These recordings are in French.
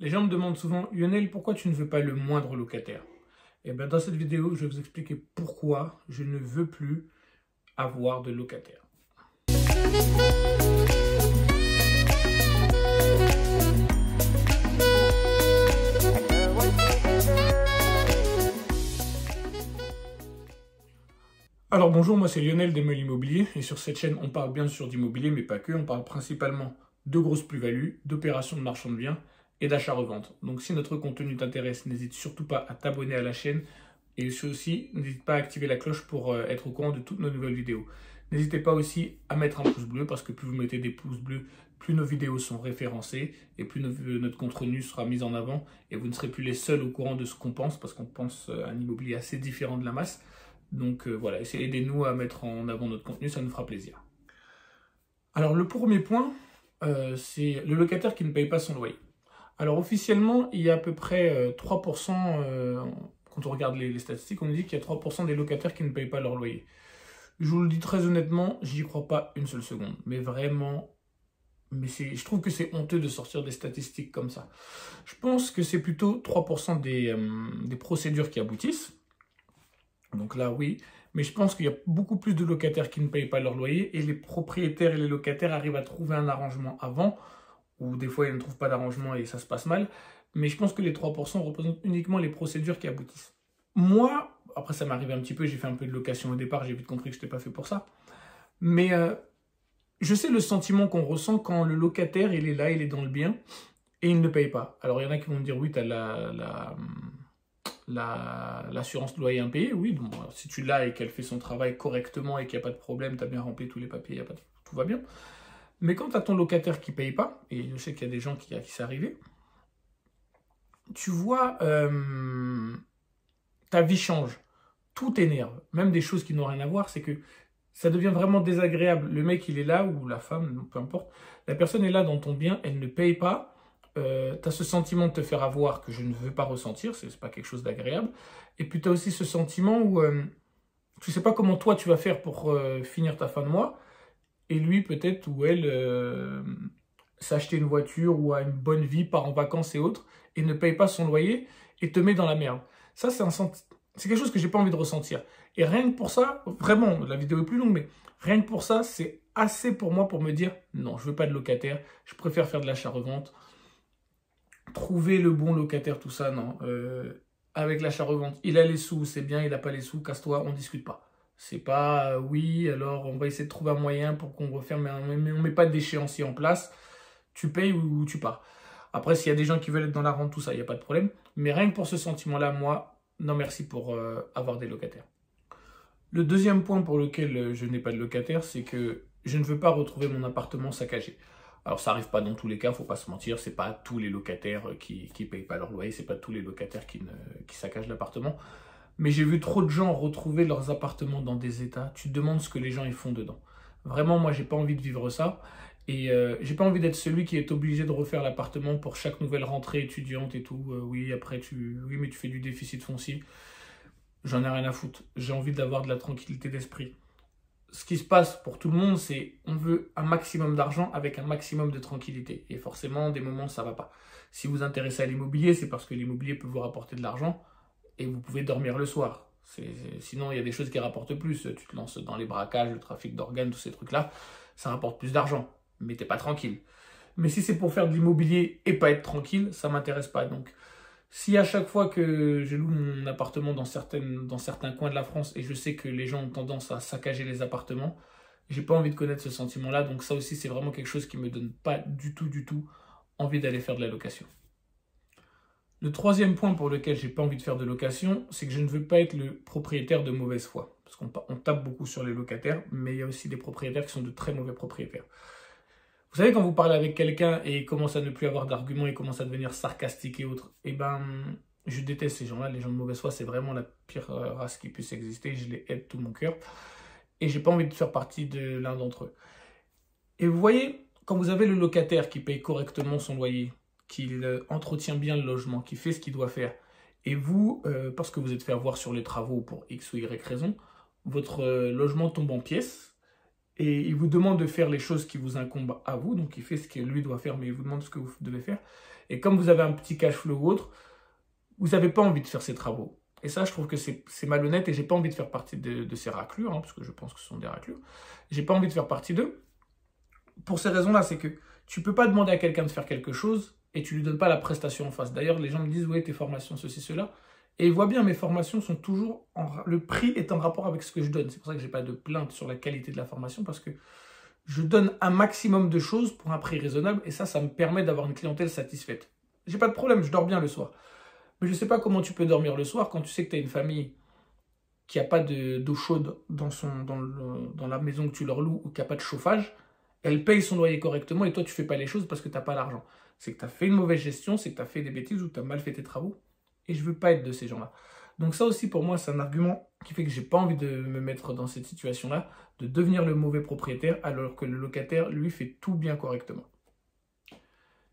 Les gens me demandent souvent, Lionel, pourquoi tu ne veux pas le moindre locataire? Et bien, dans cette vidéo, je vais vous expliquer pourquoi je ne veux plus avoir de locataire. Alors bonjour, moi c'est Lionel d'Emel Immobilier et sur cette chaîne on parle bien sûr d'immobilier mais pas que, on parle principalement de grosses plus-values, d'opérations de marchand de biens et d'achat-revente. Donc si notre contenu t'intéresse, n'hésite surtout pas à t'abonner à la chaîne et aussi n'hésite pas à activer la cloche pour être au courant de toutes nos nouvelles vidéos. N'hésitez pas aussi à mettre un pouce bleu parce que plus vous mettez des pouces bleus, plus nos vidéos sont référencées et plus notre contenu sera mis en avant et vous ne serez plus les seuls au courant de ce qu'on pense parce qu'on pense à un immobilier assez différent de la masse. Donc voilà, aidez-nous à mettre en avant notre contenu, ça nous fera plaisir. Alors le premier point, c'est le locataire qui ne paye pas son loyer. Alors officiellement, il y a à peu près 3%, quand on regarde les statistiques, on nous dit qu'il y a 3% des locataires qui ne payent pas leur loyer. Je vous le dis très honnêtement, j'y crois pas une seule seconde. Mais vraiment, je trouve que c'est honteux de sortir des statistiques comme ça. Je pense que c'est plutôt 3% des procédures qui aboutissent. Donc là, oui. Mais je pense qu'il y a beaucoup plus de locataires qui ne payent pas leur loyer et les propriétaires et les locataires arrivent à trouver un arrangement avant, ou des fois ils ne trouvent pas d'arrangement et ça se passe mal. Mais je pense que les 3% représentent uniquement les procédures qui aboutissent. Moi, après ça m'est arrivé un petit peu, j'ai fait un peu de location au départ, j'ai vite compris que je n'étais pas fait pour ça. Mais je sais le sentiment qu'on ressent quand le locataire, il est là, il est dans le bien et il ne paye pas. Alors il y en a qui vont me dire, oui, tu as l'assurance de loyer impayé, oui, bon, si tu l'as et qu'elle fait son travail correctement et qu'il n'y a pas de problème, tu as bien rempli tous les papiers, tout va bien. Mais quand tu as ton locataire qui ne paye pas, et je sais qu'il y a des gens qui c'est arrivé, tu vois, ta vie change, tout t'énerve, même des choses qui n'ont rien à voir, c'est que ça devient vraiment désagréable. Le mec, il est là, ou la femme, peu importe, la personne est là dans ton bien, elle ne paye pas, tu as ce sentiment de te faire avoir que je ne veux pas ressentir, c'est pas quelque chose d'agréable. Et puis tu as aussi ce sentiment où tu sais pas comment toi tu vas faire pour finir ta fin de mois, et lui peut-être ou elle s'acheter une voiture ou a une bonne vie, part en vacances et autres, et ne paye pas son loyer et te met dans la merde. Ça, c'est quelque chose que j'ai pas envie de ressentir. Et rien que pour ça, vraiment, la vidéo est plus longue, mais rien que pour ça, c'est assez pour moi pour me dire non, je veux pas de locataire, je préfère faire de l'achat-revente. Trouver le bon locataire, tout ça, non. Avec l'achat-revente, il a les sous, c'est bien, il n'a pas les sous, casse-toi, on ne discute pas. C'est pas, oui, alors on va essayer de trouver un moyen pour qu'on referme, mais on ne met pas d'échéancier en place. Tu payes ou tu pars. Après, s'il y a des gens qui veulent être dans la rente, tout ça, il n'y a pas de problème. Mais rien que pour ce sentiment-là, moi, non merci pour avoir des locataires. Le deuxième point pour lequel je n'ai pas de locataire, c'est que je ne veux pas retrouver mon appartement saccagé. Alors ça n'arrive pas dans tous les cas, faut pas se mentir, c'est pas tous les locataires qui payent pas leur loyer, c'est pas tous les locataires qui saccagent l'appartement. Mais j'ai vu trop de gens retrouver leurs appartements dans des états, tu te demandes ce que les gens y font dedans. Vraiment, moi j'ai pas envie de vivre ça. Et j'ai pas envie d'être celui qui est obligé de refaire l'appartement pour chaque nouvelle rentrée étudiante et tout. Oui, après oui, mais tu fais du déficit foncier. J'en ai rien à foutre. J'ai envie d'avoir de la tranquillité d'esprit. Ce qui se passe pour tout le monde, c'est on veut un maximum d'argent avec un maximum de tranquillité. Et forcément, des moments, ça va pas. Si vous vous intéressez à l'immobilier, c'est parce que l'immobilier peut vous rapporter de l'argent et vous pouvez dormir le soir. Sinon, il y a des choses qui rapportent plus. Tu te lances dans les braquages, le trafic d'organes, tous ces trucs-là, ça rapporte plus d'argent. Mais t'es pas tranquille. Mais si c'est pour faire de l'immobilier et pas être tranquille, ça m'intéresse pas. Donc, si à chaque fois que je loue mon appartement dans certains coins de la France et je sais que les gens ont tendance à saccager les appartements, j'ai pas envie de connaître ce sentiment-là. Donc ça aussi, c'est vraiment quelque chose qui me donne pas du tout envie d'aller faire de la location. Le troisième point pour lequel j'ai pas envie de faire de location, c'est que je ne veux pas être le propriétaire de mauvaise foi. Parce qu'on tape beaucoup sur les locataires, mais il y a aussi des propriétaires qui sont de très mauvais propriétaires. Vous savez, quand vous parlez avec quelqu'un et il commence à ne plus avoir d'arguments, il commence à devenir sarcastique et autres, eh ben, je déteste ces gens-là. Les gens de mauvaise foi, c'est vraiment la pire race qui puisse exister. Je les hais de tout mon cœur. Et j'ai pas envie de faire partie de l'un d'entre eux. Et vous voyez, quand vous avez le locataire qui paye correctement son loyer, qui entretient bien le logement, qui fait ce qu'il doit faire, et vous, parce que vous êtes fait avoir sur les travaux pour X ou Y raison, votre logement tombe en pièces, et il vous demande de faire les choses qui vous incombent à vous, donc il fait ce que lui doit faire, mais il vous demande ce que vous devez faire. Et comme vous avez un petit cash flow ou autre, vous n'avez pas envie de faire ces travaux. Et ça, je trouve que c'est malhonnête et j'ai pas envie de faire partie de ces raclures, hein, parce que je pense que ce sont des raclures. J'ai pas envie de faire partie d'eux. Pour ces raisons-là, c'est que tu peux pas demander à quelqu'un de faire quelque chose et tu lui donnes pas la prestation en face. D'ailleurs, les gens me disent, oui, tes formations, ceci, cela. Et ils voient bien, mes formations sont toujours, le prix est en rapport avec ce que je donne. C'est pour ça que j'ai pas de plainte sur la qualité de la formation, parce que je donne un maximum de choses pour un prix raisonnable et ça me permet d'avoir une clientèle satisfaite. J'ai pas de problème, je dors bien le soir. Mais je sais pas comment tu peux dormir le soir quand tu sais que tu as une famille qui n'a pas d'eau chaude dans la maison que tu leur loues ou qui n'a pas de chauffage. Elle paye son loyer correctement et toi, tu fais pas les choses parce que tu n'as pas l'argent. C'est que tu as fait une mauvaise gestion, c'est que tu as fait des bêtises ou tu as mal fait tes travaux. Et je veux pas être de ces gens-là. Donc ça aussi, pour moi, c'est un argument qui fait que j'ai pas envie de me mettre dans cette situation-là, de devenir le mauvais propriétaire alors que le locataire, lui, fait tout bien correctement.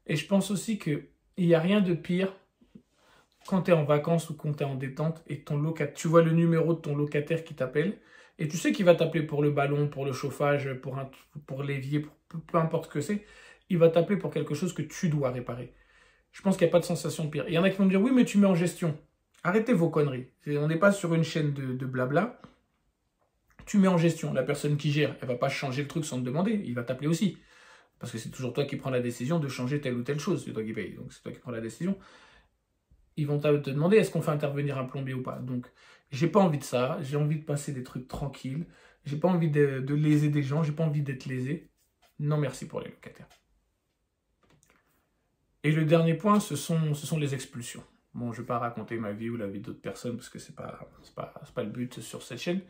Et je pense aussi qu'il n'y a rien de pire quand tu es en vacances ou quand tu es en détente et tu vois le numéro de ton locataire qui t'appelle et tu sais qu'il va t'appeler pour le ballon, pour le chauffage, pour l'évier, peu importe ce que c'est, il va t'appeler pour quelque chose que tu dois réparer. Je pense qu'il n'y a pas de sensation pire. Il y en a qui vont me dire, oui, mais tu mets en gestion. Arrêtez vos conneries. On n'est pas sur une chaîne de blabla. Tu mets en gestion. La personne qui gère, elle ne va pas changer le truc sans te demander. Il va t'appeler aussi. Parce que c'est toujours toi qui prends la décision de changer telle ou telle chose. C'est toi qui paye. Donc c'est toi qui prends la décision. Ils vont te demander, est-ce qu'on fait intervenir un plombier ou pas? Donc, j'ai pas envie de ça. J'ai envie de passer des trucs tranquilles. J'ai pas envie de léser des gens. J'ai pas envie d'être lésé. Non, merci pour les locataires. Et le dernier point, ce sont les expulsions. Bon, je ne vais pas raconter ma vie ou la vie d'autres personnes parce que c'est pas le but sur cette chaîne.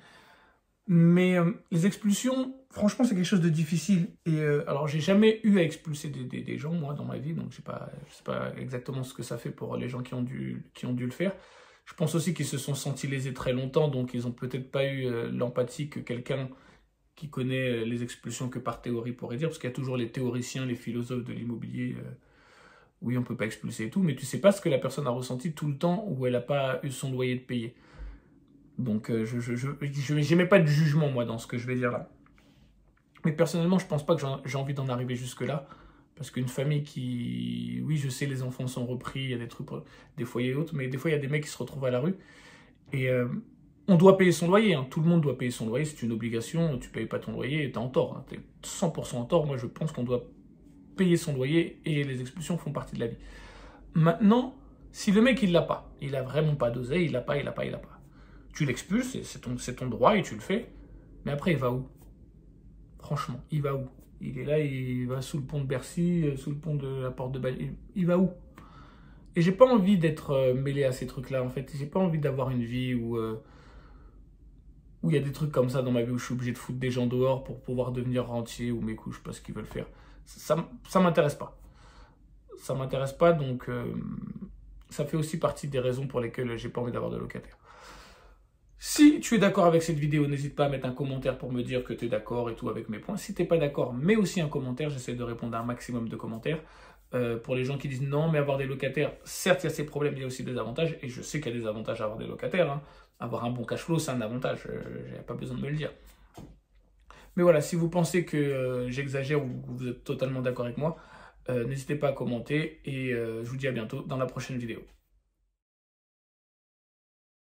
Mais les expulsions, franchement, c'est quelque chose de difficile. Et alors, j'ai jamais eu à expulser des gens, moi, dans ma vie. Donc, je sais pas exactement ce que ça fait pour les gens qui ont dû le faire. Je pense aussi qu'ils se sont sentis lésés très longtemps. Donc, ils n'ont peut-être pas eu l'empathie que quelqu'un qui connaît les expulsions que par théorie pourrait dire. Parce qu'il y a toujours les théoriciens, les philosophes de l'immobilier. Oui, on ne peut pas expulser et tout, mais tu ne sais pas ce que la personne a ressenti tout le temps où elle n'a pas eu son loyer de payer. Donc, je n'émets pas de jugement, moi, dans ce que je vais dire là. Mais personnellement, je ne pense pas que j'ai envie d'en arriver jusque-là. Parce qu'une famille qui... Oui, je sais, les enfants sont repris, il y a des trucs, des foyers et autres, mais des fois, il y a des mecs qui se retrouvent à la rue. Et on doit payer son loyer, hein. Tout le monde doit payer son loyer, c'est une obligation. Tu ne payes pas ton loyer, tu es en tort. Hein. Tu es 100% en tort. Moi, je pense qu'on doit payer son loyer et les expulsions font partie de la vie. Maintenant, si le mec, il l'a pas, il a vraiment pas d'oseille, il l'a pas. Tu l'expulses, c'est ton droit et tu le fais. Mais après, il va où? Franchement, il va où? Il est là, il va sous le pont de Bercy, sous le pont de la porte de Bâle. Il va où? Et j'ai pas envie d'être mêlé à ces trucs-là, en fait. J'ai pas envie d'avoir une vie où il y a des trucs comme ça dans ma vie où je suis obligé de foutre des gens dehors pour pouvoir devenir rentier ou mes couches parce qu'ils veulent faire. Ça m'intéresse pas. Ça m'intéresse pas, donc ça fait aussi partie des raisons pour lesquelles j'ai pas envie d'avoir de locataire. Si tu es d'accord avec cette vidéo, n'hésite pas à mettre un commentaire pour me dire que tu es d'accord et tout avec mes points. Si tu n'es pas d'accord, mets aussi un commentaire. J'essaie de répondre à un maximum de commentaires. Pour les gens qui disent non, mais avoir des locataires, certes, il y a ses problèmes, il y a aussi des avantages. Et je sais qu'il y a des avantages à avoir des locataires. Hein. Avoir un bon cash flow, c'est un avantage. Je n'ai pas besoin de me le dire. Mais voilà, si vous pensez que j'exagère ou que vous êtes totalement d'accord avec moi, n'hésitez pas à commenter. Et je vous dis à bientôt dans la prochaine vidéo.